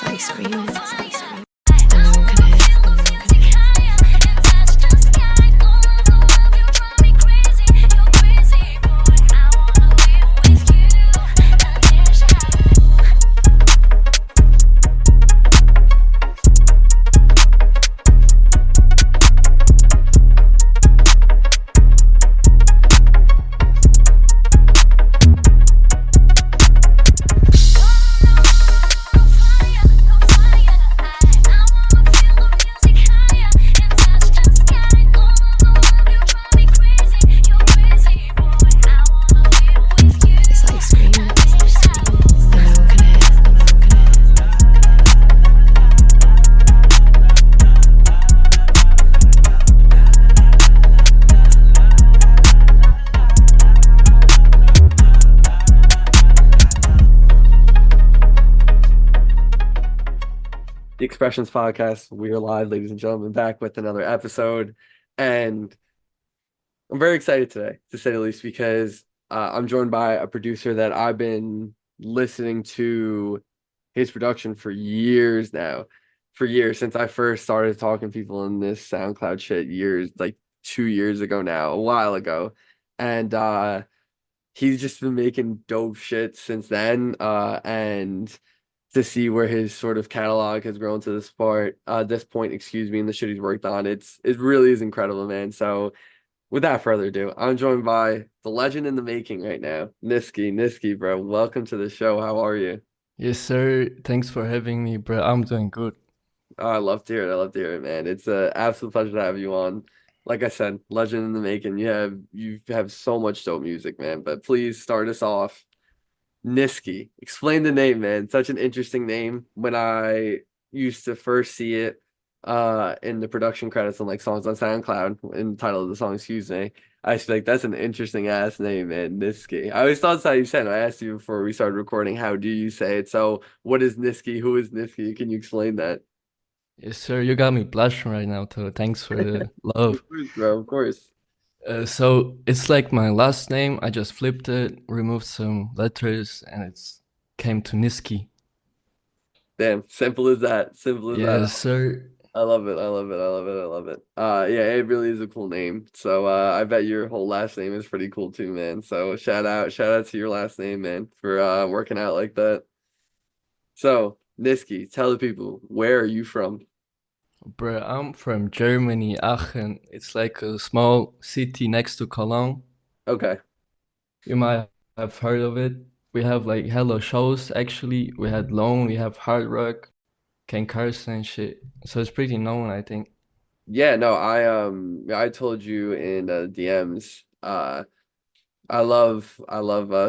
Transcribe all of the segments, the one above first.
like screaming. It's like screaming. And no one can hit. And no one can hit. The Expressions Podcast. We are live, ladies and gentlemen, back with another episode. And I'm very excited today, to say the least, because I'm joined by a producer that I've been listening to his production for years now. For years, since I first started talking to people in this SoundCloud shit years, like 2 years ago now, a while ago. And he's just been making dope shit since then. And to see where his sort of catalog has grown to this point, excuse me, and the shit he's worked on, it really is incredible, man. So without further ado, I'm joined by the legend in the making right now, Nskyi, bro. Welcome to the show. How are you? Yes, sir. Thanks for having me, bro. I'm doing good. Oh, I love to hear it. I love to hear it, man. It's an absolute pleasure to have you on. Like I said, legend in the making. You have so much dope music, man. But please start us off. Nskyi. Explain the name, man. Such an interesting name. When I used to first see it in the production credits on like songs on SoundCloud in the title of the song, excuse me, I was like, that's an interesting ass name, man. Nskyi. I always thought that's how you said it. I asked you before we started recording, how do you say it? So what is Nskyi? Who is Nskyi? Can you explain that? Yes, sir. You got me blushing right now, too. Thanks for the Of love. course, bro, of course. So it's like my last name. I just flipped it, removed some letters, and it's came to Niski. Damn, simple as that. Simple as that. Yes, sir. I love it. I love it. I love it. I love it. Yeah, it really is a cool name. So I bet your whole last name is pretty cool too, man. So shout out to your last name, man, for working out like that. So, Nskyi, tell the people, where are you from? Bro, I'm from Germany, Aachen. It's like a small city next to Cologne. Okay. You might have heard of it. We have like hella shows, actually. We had Lone, we have Hard Rock, Ken Carson and shit. So it's pretty known, I think. Yeah, no, I told you in DMs. I love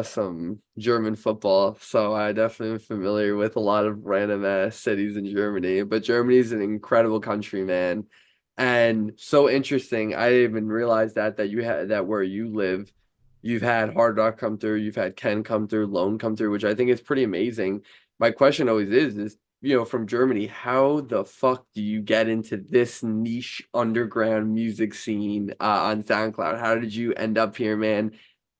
some German football, so I definitely am familiar with a lot of random ass cities in Germany. But Germany's an incredible country, man, and so interesting. I didn't even realize that you had that where you live, you've had Hard Rock come through, you've had Ken come through, Lone come through, which I think is pretty amazing. My question always is from Germany, how the fuck do you get into this niche underground music scene on SoundCloud? How did you end up here, man?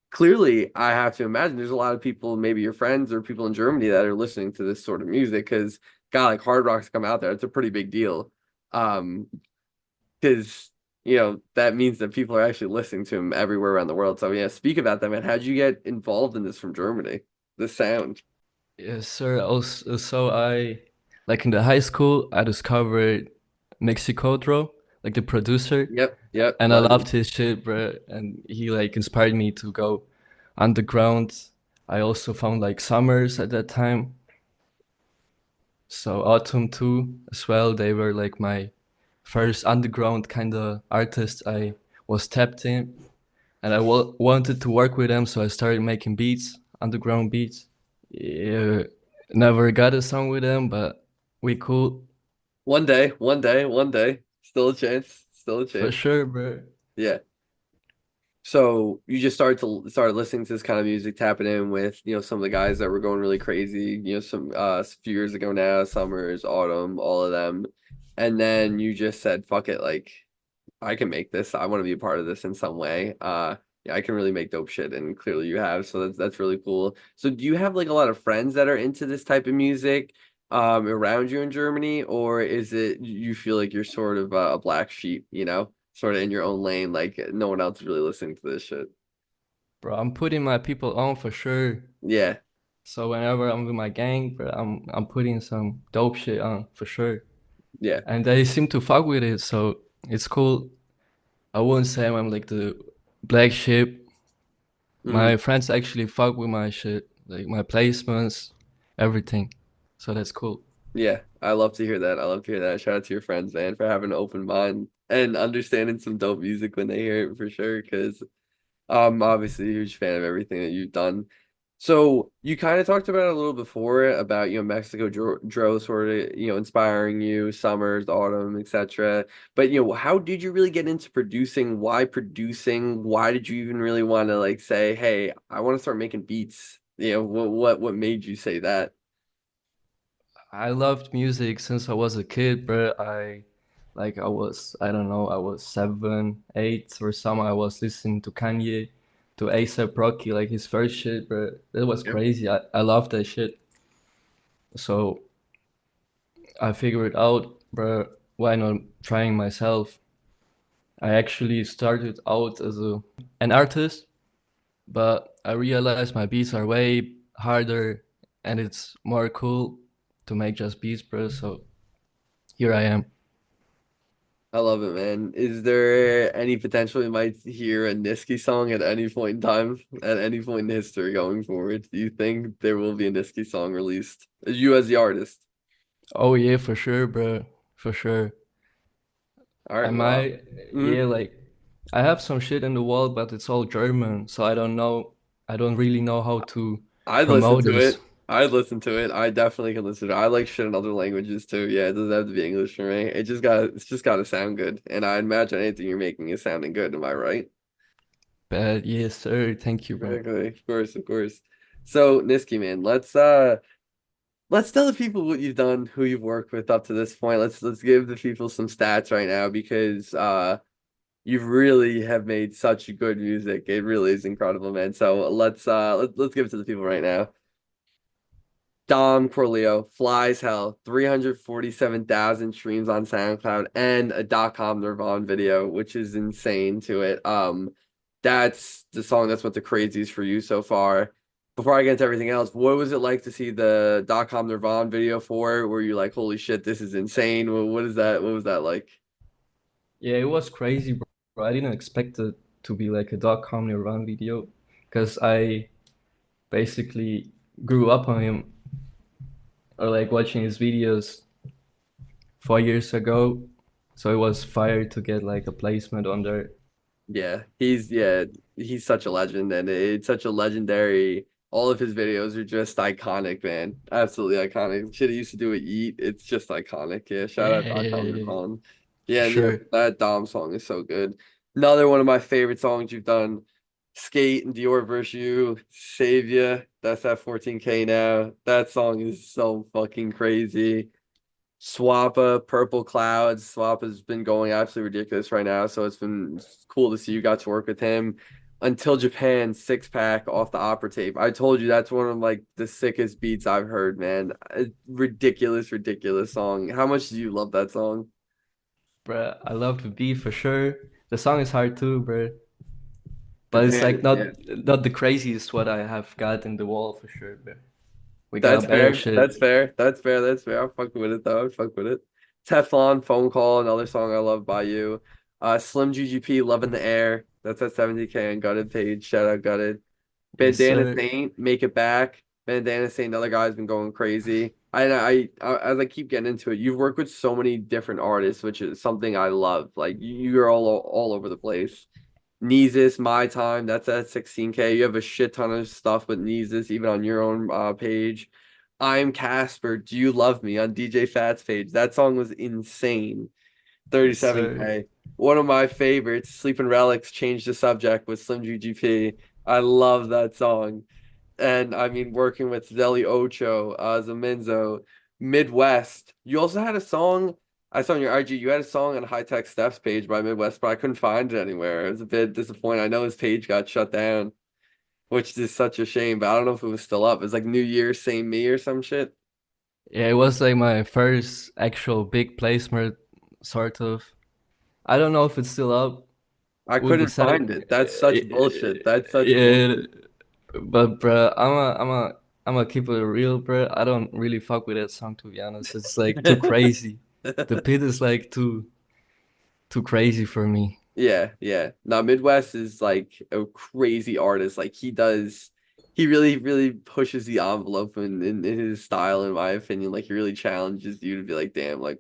Clearly, I have to imagine there's a lot of people, maybe your friends or people in Germany that are listening to this sort of music because God, like Hard Rock's come out there. It's a pretty big deal. Um, because that means that people are actually listening to him everywhere around the world. So yeah, speak about that, man. How'd you get involved in this from Germany? The sound. Yes, sir. Also, so I, like in the high school, I discovered Mexicodro, like the producer, Yep, and I loved legend. his shit, bro. And he like inspired me to go underground. I also found like Summers at that time. So Autumn too, as well. They were like my first underground kind of artist I was tapped in, and I wanted to work with them, so I started making beats, underground beats. Yeah, never got a song with them, but we cool One day. Still a chance. Still a for chance. sure, bro. Yeah. So you just started listening to this kind of music, tapping in with, some of the guys that were going really crazy, some a few years ago now, Summers, Autumn, all of them. And then you just said, fuck it, like I can make this. I want to be a part of this in some way. Yeah, I can really make dope shit, and clearly you have. So that's really cool. So do you have like a lot of friends that are into this type of music? around you in Germany, or is it you feel like you're sort of a black sheep, sort of in your own lane, like no one else is really listening to this shit? Bro, I'm putting my people on for sure. Yeah, So whenever I'm with my gang, bro, I'm putting some dope shit on for sure. yeah. And they seem to fuck with it, so it's cool. I wouldn't say I'm like the black sheep. Mhm. My friends actually fuck with my shit, like my placements, everything. So that's cool. Yeah, I love to hear that. I love to hear that. Shout out to your friends, man, for having an open mind and understanding some dope music when they hear it for sure. Because I'm obviously a huge fan of everything that you've done. So you kind of talked about it a little before about Mexico Dro sort of inspiring you, summers, autumn, etc. But how did you really get into producing? Why producing? Why did you even really want to like say, hey, I want to start making beats? What made you say that? I loved music since I was a kid, but I don't know, I was 7, 8 or something. I was listening to Kanye, to A$AP Rocky, like his first shit, but it was Yeah. crazy. I loved that shit. So I figured out, bro, why not trying myself? I actually started out as an artist, but I realized my beats are way harder and it's more cool to make just beats, bro. So here I am. I love it, man. Is there any potential we might hear a Niski song at any point in time, at any point in history going forward? Do you think there will be a Niski song released? You as the artist. Oh yeah, for sure, bro. For sure. All I right, well. might, Mhm. yeah, like I have some shit in the wall, but it's all German, so I don't know. I don't really know how to I'd listen promote to this. it. I'd listen to it. I definitely can listen to it. I like shit in other languages too. Yeah, it doesn't have to be English for me. It's just gotta sound good. And I imagine anything you're making is sounding good. Am I right? But yes, sir. Thank you, bro. Exactly. Of course, of course. So, Niski, man, let's tell the people what you've done, who you've worked with up to this point. Let's give the people some stats right now because you really have made such good music. It really is incredible, man. So let's give it to the people right now. Dom Corleo, Flies Hell, 347,000 streams on SoundCloud and a .com Nirvana video, which is insane to it. That's the song that's what the craziest for you so far. Before I get into everything else, what was it like to see the .com Nirvana video for? Were you like, holy shit, this is insane? What is that? What was that like? Yeah, it was crazy, bro. I didn't expect it to be like a .com Nirvana video, because I basically grew up on him or like watching his videos 4 years ago. So it was fire to get like a placement on there. He's such a legend and it's such a legendary all of his videos are just iconic, man. Absolutely iconic. Shit he used to do at Yeet, it's just iconic. Yeah, shout out Doc Yeah, Holland. for Yeah, and sure. that Dom song is so good. Another one of my favorite songs you've done, Skate and Dior versus You, Save Ya. That's at 14K now. That song is so fucking crazy. Swappa, Purple Clouds. Swappa's been going absolutely ridiculous right now, so it's been cool to see you got to work with him. Until Japan, Six Pack off the opera tape. I told you that's one of like the sickest beats I've heard, man. Ridiculous, ridiculous song. How much do you love that song? Bruh, I love the beat for sure. The song is hard too, bruh. But it's like Japan, yeah. not the craziest what I have got in the wall for sure, bruh. We That's got better fair. shit. That's fair. That's fair. That's fair. I'm fucking with it though. I'm fucking with it. Teflon, Phone Call, another song I love by you. Slim GGP, Love in the Air. That's at 70K on Gutted page. Shout out Gutted. Yes, Bandana sir. Saint, Make It Back. Bandana Saint, another guy's been going crazy. As I keep getting into it, you've worked with so many different artists, which is something I love. Like you're all over the place. Neezus, My Time, that's at 16K. You have a shit ton of stuff with Neezus, even on your own page. I'm Casper, Do You Love Me on DJ Fat's page. That song was insane. Yes, sir. 37K. One of my favorites, Sleeping Relics, Change the Subject with Slim GGP. I love that song. And I mean, working with Deli Ocho, Zaminzo, Midwest. You also had a song. I saw on your IG. You had a song on High Tech Steph's page by Midwest, but I couldn't find it anywhere. I was a bit disappointed. I know his page got shut down, which is such a shame. But I don't know if it was still up. It's like New Year, Same Me or some shit. Yeah, it was like my first actual big placement, sort of. I don't know if it's still up. I We couldn't decided, find it. That's such bullshit. That's such yeah, bullshit. but bruh, I'm a keep it real, bruh. I don't really fuck with that song, to be honest. It's like too crazy. The pit is like too crazy for me. Yeah, yeah. Now Midwest is like a crazy artist. Like he really pushes the envelope in his style, in my opinion. Like he really challenges you to be like, damn, like,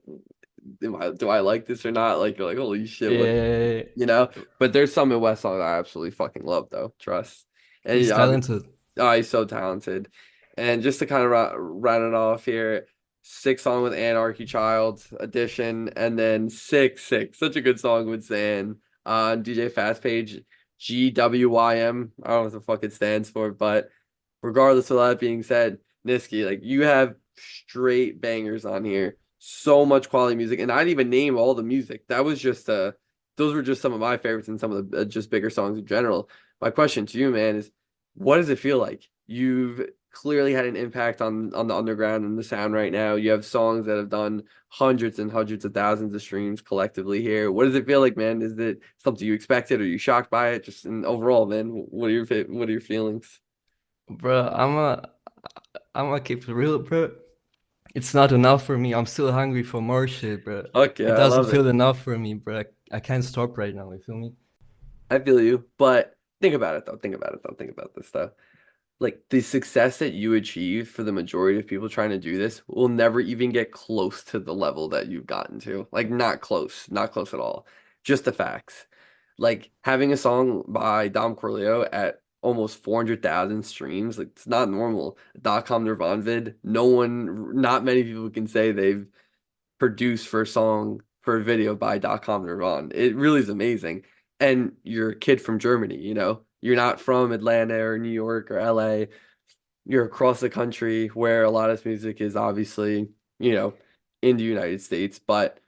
do I like this or not? Like you're like, holy shit, what, Yeah, you know? But there's some Midwest songs I absolutely fucking love though. Trust. And he's yeah, talented. oh, he's so talented. And just to kind of round it off here, six song with Anarchy Child edition, and then six, such a good song with Zan on DJ Fast Page, GWYM. I don't know what the fuck it stands for, but regardless of that being said, Niski, like you have straight bangers on here. So much quality music, and I didn't even name all the music. That was just those were just some of my favorites and some of the just bigger songs in general. My question to you, man, is what does it feel like? You've clearly had an impact on the underground and the sound right now. You have songs that have done hundreds and hundreds of thousands of streams collectively here. What does it feel like, man? Is it something you expected? Are you shocked by it? Just in overall, man, what are your feelings? Bruh, I'm a keep it real, bro. It's not enough for me. I'm still hungry for more shit, bro. Fuck It yeah, I doesn't love it. feel enough for me, bro. I can't stop right now. You feel me? I feel you, but think about it though. Think about it though. Think about this though. Like the success that you achieve for the majority of people trying to do this will never even get close to the level that you've gotten to. Like not close, not close at all. Just the facts. Like having a song by Dom Corleo at almost 400,000 streams, like it's not normal. .com Nirvana vid, not many people can say they've produced for a song for a video by .com Nirvana. It really is amazing. And you're a kid from Germany, you know? You're not from Atlanta or New York or LA. You're across the country where a lot of music is obviously, you know, in the United States, but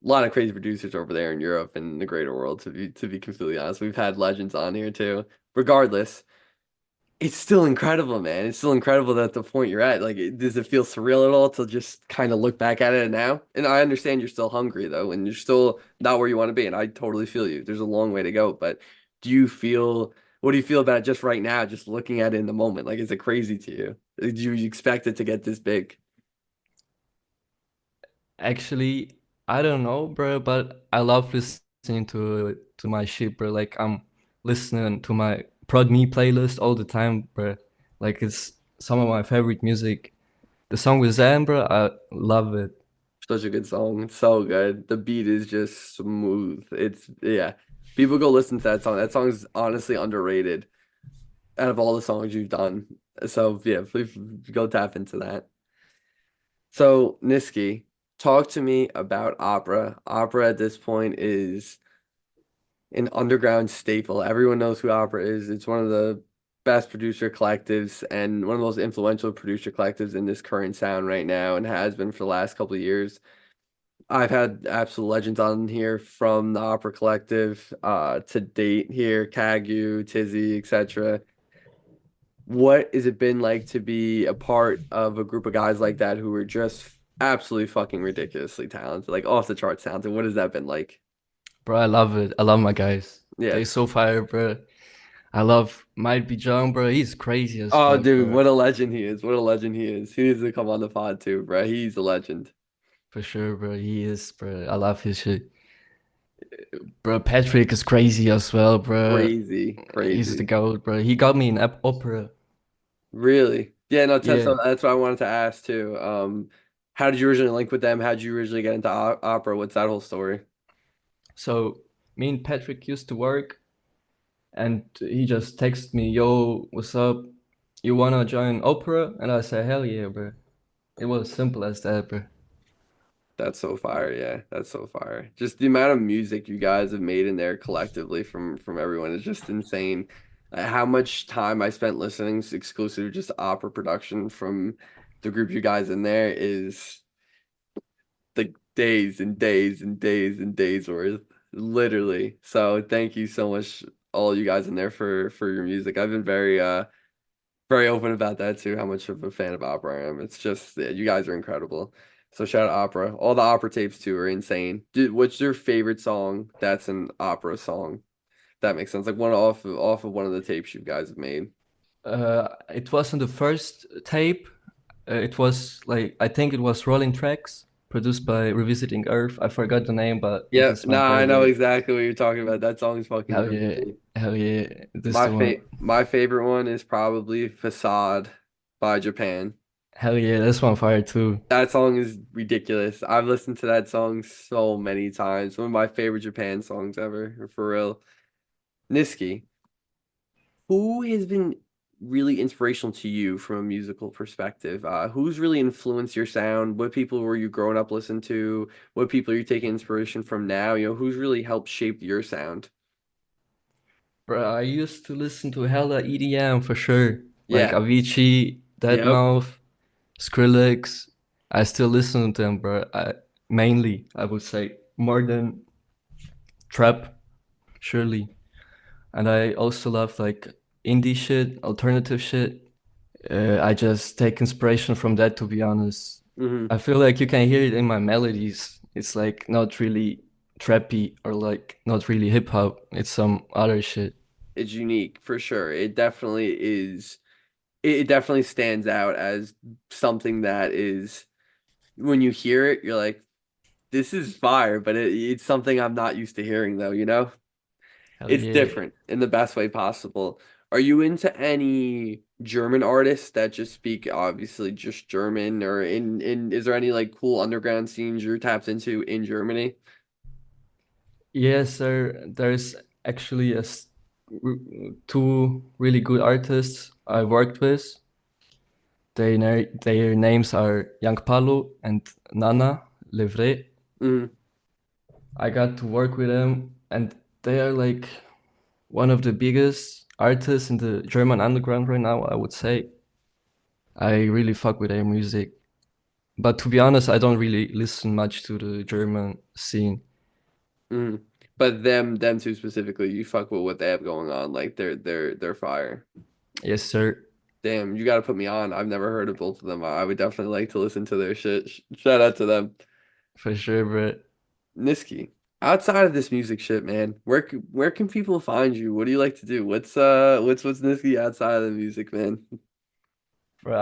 a lot of crazy producers over there in Europe and the greater world, to be completely honest. We've had legends on here too. Regardless, it's still incredible, man. It's still incredible that the point you're at. Like, does it feel surreal at all to just kind of look back at it now? And I understand you're still hungry though, and you're still not where you want to be. And I totally feel you. There's a long way to go. But what do you feel about it just right now, just looking at it in the moment? Like, is it crazy to you? Did you expect it to get this big? Actually, I don't know, bro, but I love listening to my shit, bro. Like I'm listening to my Prod Me playlist all the time, bro. Like it's some of my favorite music. The song with Zan, bro, I love it. Such a good song. It's so good. The beat is just smooth. It's yeah. People go listen to that song. That song's honestly underrated out of all the songs you've done. So yeah, please go tap into that. So Niski, talk to me about opera. Opera at this point is an underground staple. Everyone knows who opera is. It's one of the best producer collectives and one of the most influential producer collectives in this current sound right now and has been for the last couple of years. I've had absolute legends on here from the opera collective to date here, Kagu, Tizzy, etc. What has it been like to be a part of a group of guys like that who are just absolutely fucking ridiculously talented, like off the charts talented? What has that been like? Bro, I love it. I love my guys. Yeah. They so fire, bro. I love Might Be John, bro. He's crazy as Oh, fuck, dude, bro. what a legend he is. What a legend he is. He needs to come on the pod too, bro. He's a legend. For sure, bro. He is, bro. I love his shit. Bro, Patrick is crazy as well, bro. Crazy, He's the crazy. goat, bro. He got me in opera. Really? Yeah, no, Yeah. that's what I wanted to ask too. How did you originally link with them? How did you originally get into opera? What's that whole story? So me and Patrick used to work, and he just texted me, "Yo, what's up? You wanna join opera?" And I said, "Hell yeah, bro." It was simple as that, bro. That's so fire, yeah. That's so fire. Just the amount of music you guys have made in there collectively from everyone is just insane. How much time I spent listening to exclusive just opera production from the group you guys in there is like days and days and days and days worth, literally. So thank you so much, all you guys in there for your music. I've been very very open about that too, how much of a fan of opera I am. It's just yeah, you guys are incredible. So shout out opera. All the opera tapes too are insane. Dude, what's your favorite song that's an opera song? That makes sense. Like one off of one of the tapes you guys have made. It wasn't the first tape. It was like I think it was Rolling Tracks, produced by Revisiting Earth. I forgot the name, but this Yeah, is my nah, I boy know there. exactly what you're talking about. That song's fucking Hell yeah, crazy. hell yeah, this is the one. My favorite one is probably Facade by Japan. Hell yeah, this one fire too. That song is ridiculous. I've listened to that song so many times. One of my favorite Japan songs ever, for real. Niski, who has been really inspirational to you from a musical perspective? Who's really influenced your sound? What people were you growing up listening to? What people are you taking inspiration from now? Who's really helped shape your sound? Bro, I used to listen to hella EDM for sure, like Yeah. Avicii, Yep. Deadmau5, Skrillex. I still listen to them, bro. Mainly, I would say, more than trap, surely. And I also love like indie shit, alternative shit. I just take inspiration from that, to be honest. Hmm. I feel like you can hear it in my melodies. It's like not really trappy or like not really hip hop. It's some other shit. It's unique for sure. It definitely is. It definitely stands out as something that is when you hear it, you're like, this is fire, but it's something I'm not used to hearing though, you know? Hell It's yeah. different in the best way possible. Are you into any German artists that just speak obviously just German or in is there any like cool underground scenes you're tapped into in Germany? Yes, sir. There's actually two really good artists I worked with. Their names are Young Palo and Nana Levray. Mm, I got to work with them, and they are like one of the biggest artists in the German underground right now, I would say. I really fuck with their music. But to be honest, I don't really listen much to the German scene. mm. But them two specifically, you fuck with what they have going on. Like they're fire. Yes, sir. Damn, you gotta put me on. I've never heard of both of them. I would definitely like to listen to their shit. Shout out to them. For sure, but Niski, outside of this music shit, man, where can people find you? What do you like to do? What's Niski outside of the music, man? bro,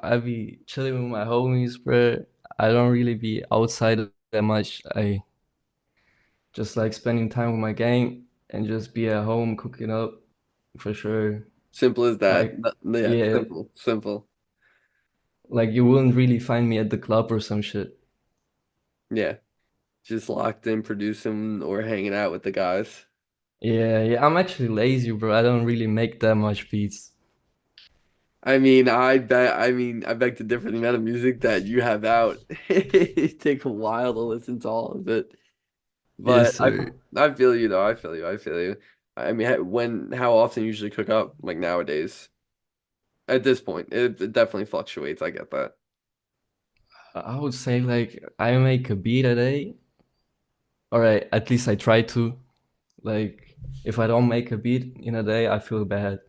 I be chilling with my homies, bro. I don't really be outside that much. I just like spending time with my gang and just be at home cooking up for sure. Simple as that. Like, Yeah, yeah, simple, simple. like you wouldn't really find me at the club or some shit. Yeah, just locked in producing or hanging out with the guys. Yeah, yeah, I'm actually lazy, bro. I don't really make that much beats. I beg to differ the amount of music that you have out. It take a while to listen to all of it. Yes, But sir. I feel you though. I feel you. I feel you. I mean, how often you usually cook up like nowadays? At this point, it definitely fluctuates. I get that. I would say like I make a beat a day, or at least I try to. Like if I don't make a beat in a day, I feel bad.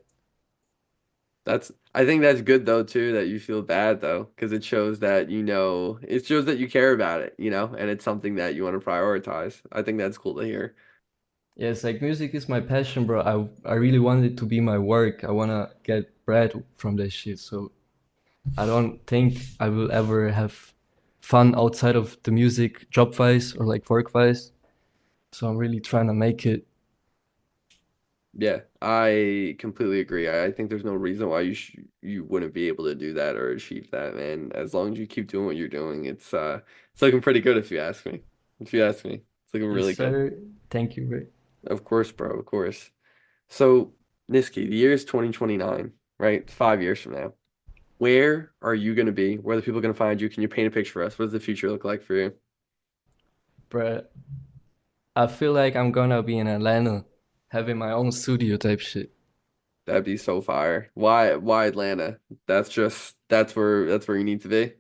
I think that's good though too that you feel bad though because it shows that it shows that you care about it, and it's something that you want to prioritize. I think that's cool to hear. Yes, like music is my passion, bro. I really want it to be my work. I wanna get bread from this shit. So I don't think I will ever have fun outside of the music, job wise or like work wise. So I'm really trying to make it. Yeah, I completely agree. I think there's no reason why you wouldn't be able to do that or achieve that, man. As long as you keep doing what you're doing, it's looking pretty good if you ask me. If you ask me, it's looking Yes, really good. sir. Thank you, bro. Of course, bro, of course. So, Niski, the year is 2029, right? 5 years from now. Where are you going to be? Where are the people going to find you? Can you paint a picture for us? What does the future look like for you? Bro, I feel like I'm gonna be in Atlanta, having my own studio type shit. That'd be so fire. Why Atlanta? That's where you need to be.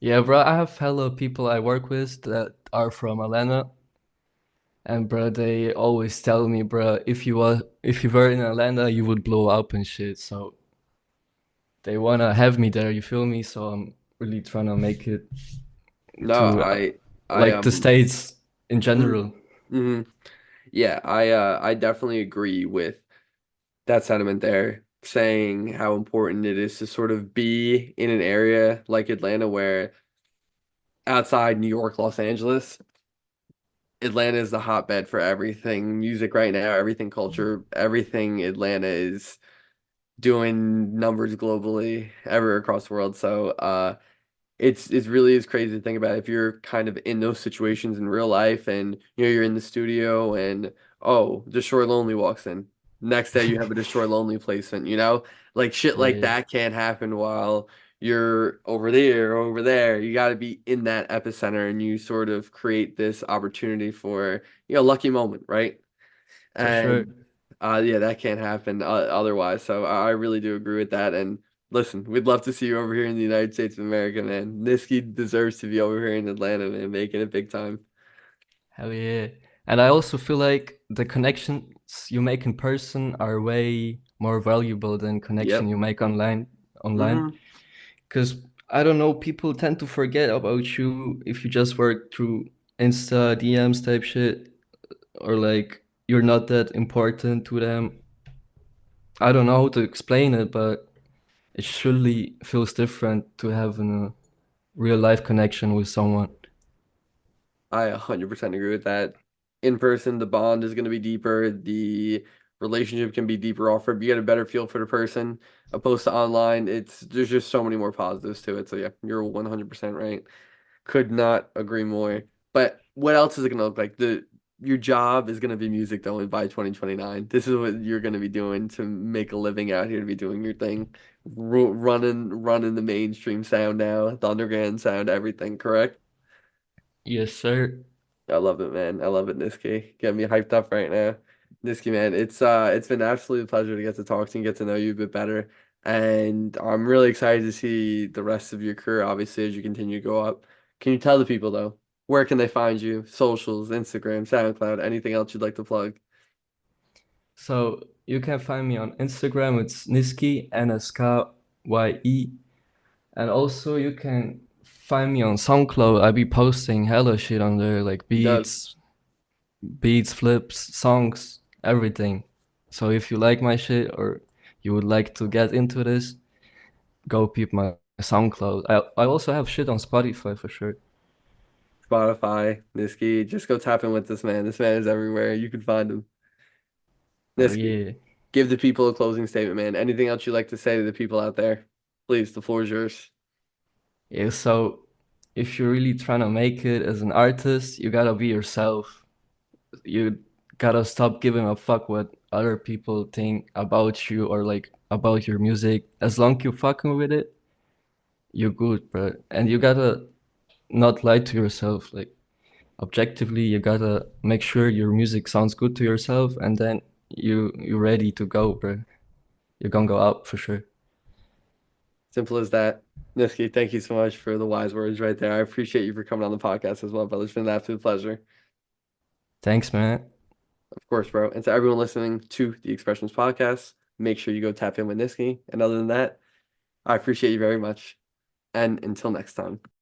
Yeah, bro, I have hella people I work with that are from Atlanta, and bro, they always tell me, bro, if you were in Atlanta, you would blow up and shit. So they wanna have me there. You feel me? So I'm really trying to make it No, to I like the States in mm, general. mhm. Yeah, I definitely agree with that sentiment there, saying how important it is to sort of be in an area like Atlanta where outside New York, Los Angeles, Atlanta is the hotbed for everything music right now, everything culture, everything Atlanta is doing numbers globally, everywhere across the world. So, it's really is crazy to think about if you're kind of in those situations in real life and you're in the studio and oh, Destroy Lonely walks in. Next day you have a Destroy Lonely placement, Like shit like Yeah, that can't happen while you're over there or over there. You got to be in that epicenter and you sort of create this opportunity for, lucky moment, right? for sure. And yeah, that can't happen otherwise. So I really do agree with that. And listen, we'd love to see you over here in the United States of America, man. Niski deserves to be over here in Atlanta, man, making it big time. Hell yeah. And I also feel like the connections you make in person are way more valuable than connection Yep. you make online. Hmm. Because I don't know, people tend to forget about you if you just work through Insta, DMs type shit, or like you're not that important to them. I don't know how to explain it, but it surely feels different to have a real life connection with someone. I 100% agree with that. In person, the bond is going to be deeper. The relationship can be deeper offered. You get a better feel for the person opposed to online. There's just so many more positives to it. So yeah, you're 100% right. Could not agree more. But what else is it gonna look like? Your job is gonna be music though, and by 2029. This is what you're gonna be doing to make a living out here, to be doing your thing. Running the mainstream sound now, the underground sound, everything, correct? Yes, sir. I love it, man. I love it, Niski. Get me hyped up right now. Niski, man, it's been absolutely a pleasure to get to talk to you and get to know you a bit better. And I'm really excited to see the rest of your career, obviously, as you continue to go up. Can you tell the people though, where can they find you? Socials, Instagram, SoundCloud, anything else you'd like to plug? So you can find me on Instagram. It's Nskyi, nskyi. And also you can find me on SoundCloud. I be posting hella shit on there, like He does. beats, flips, songs, everything. So if you like my shit or you would like to get into this, go peep my SoundCloud. I also have shit on Spotify for sure. Spotify, Niski. Just go tap in with this man. This man is everywhere. You can find him. Hell Niski, yeah. give the people a closing statement, man. Anything else you'd like to say to the people out there? Please, the floor is yours. Yeah, so if you're really trying to make it as an artist, you gotta be yourself. You gotta stop giving a fuck what other people think about you or like about your music. As long as you fucking with it, you're good, bro. And you gotta not lie to yourself. Like objectively, you gotta make sure your music sounds good to yourself, and then you're ready to go, bro. You're gonna go up for sure. Simple as that. Niski, thank you so much for the wise words right there. I appreciate you for coming on the podcast as well, brother. It's been an absolute pleasure. Thanks, man. Of course, bro. And to everyone listening to the Expressions podcast, make sure you go tap in with Niski. And other than that, I appreciate you very much. And until next time.